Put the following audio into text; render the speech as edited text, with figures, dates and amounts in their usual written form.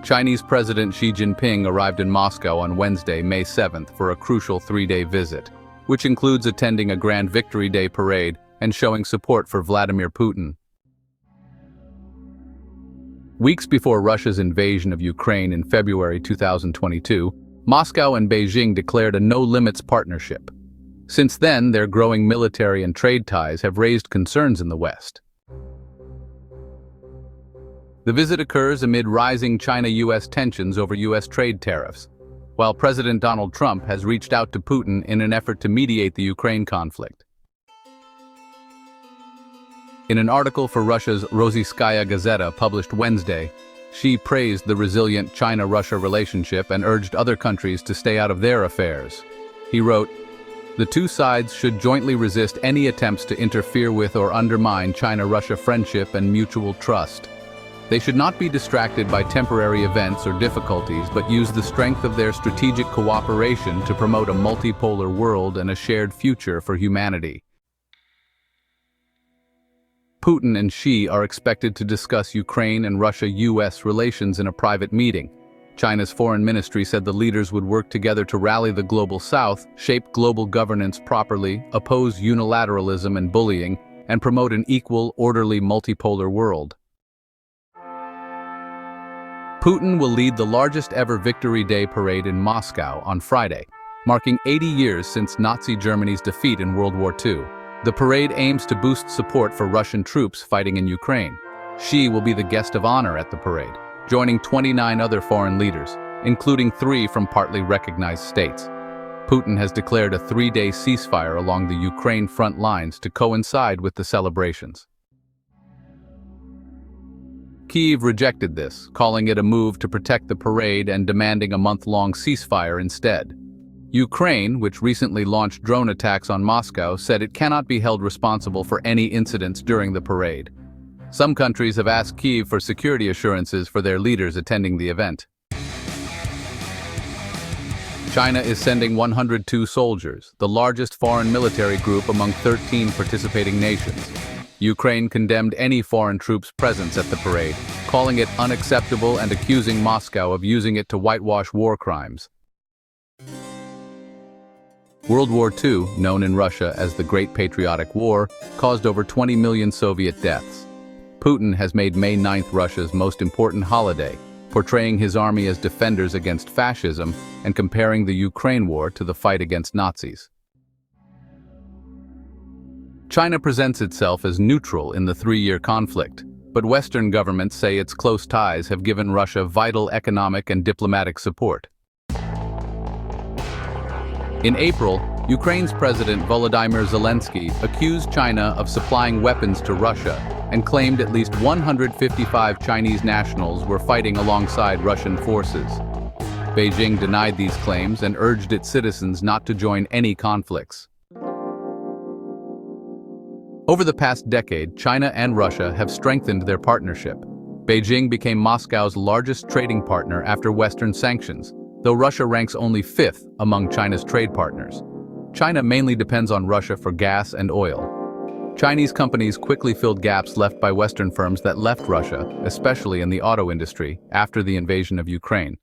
Chinese President Xi Jinping arrived in Moscow on Wednesday, May 7th for a crucial three-day visit, which includes attending a Grand Victory Day parade and showing support for Vladimir Putin. Weeks before Russia's invasion of Ukraine in February 2022, Moscow and Beijing declared a no-limits partnership. Since then, their growing military and trade ties have raised concerns in the West. The visit occurs amid rising China-US tensions over US trade tariffs, while President Donald Trump has reached out to Putin in an effort to mediate the Ukraine conflict. In an article for Russia's Rossiyskaya Gazeta published Wednesday, Xi praised the resilient China-Russia relationship and urged other countries to stay out of their affairs. He wrote, "The two sides should jointly resist any attempts to interfere with or undermine China-Russia friendship and mutual trust. They should not be distracted by temporary events or difficulties, but use the strength of their strategic cooperation to promote a multipolar world and a shared future for humanity." Putin and Xi are expected to discuss Ukraine and Russia-US relations in a private meeting. China's foreign ministry said the leaders would work together to rally the global south, shape global governance properly, oppose unilateralism and bullying, and promote an equal, orderly, multipolar world. Putin will lead the largest ever Victory Day parade in Moscow on Friday, marking 80 years since Nazi Germany's defeat in World War II. The parade aims to boost support for Russian troops fighting in Ukraine. Xi will be the guest of honor at the parade, joining 29 other foreign leaders, including 3 from partly recognized states. Putin has declared a 3-day ceasefire along the Ukraine front lines to coincide with the celebrations. Kyiv rejected this, calling it a move to protect the parade and demanding a month-long ceasefire instead. Ukraine, which recently launched drone attacks on Moscow, said it cannot be held responsible for any incidents during the parade. Some countries have asked Kyiv for security assurances for their leaders attending the event. China is sending 102 soldiers, the largest foreign military group among 13 participating nations. Ukraine condemned any foreign troops' presence at the parade, calling it unacceptable and accusing Moscow of using it to whitewash war crimes. World War II, known in Russia as the Great Patriotic War, caused over 20 million Soviet deaths. Putin has made May 9th Russia's most important holiday, portraying his army as defenders against fascism and comparing the Ukraine war to the fight against Nazis. China presents itself as neutral in the 3-year conflict, but Western governments say its close ties have given Russia vital economic and diplomatic support. In April, Ukraine's President Volodymyr Zelensky accused China of supplying weapons to Russia and claimed at least 155 Chinese nationals were fighting alongside Russian forces. Beijing denied these claims and urged its citizens not to join any conflicts. Over the past decade, China and Russia have strengthened their partnership. Beijing became Moscow's largest trading partner after Western sanctions, though Russia ranks only 5th among China's trade partners. China mainly depends on Russia for gas and oil. Chinese companies quickly filled gaps left by Western firms that left Russia, especially in the auto industry, after the invasion of Ukraine.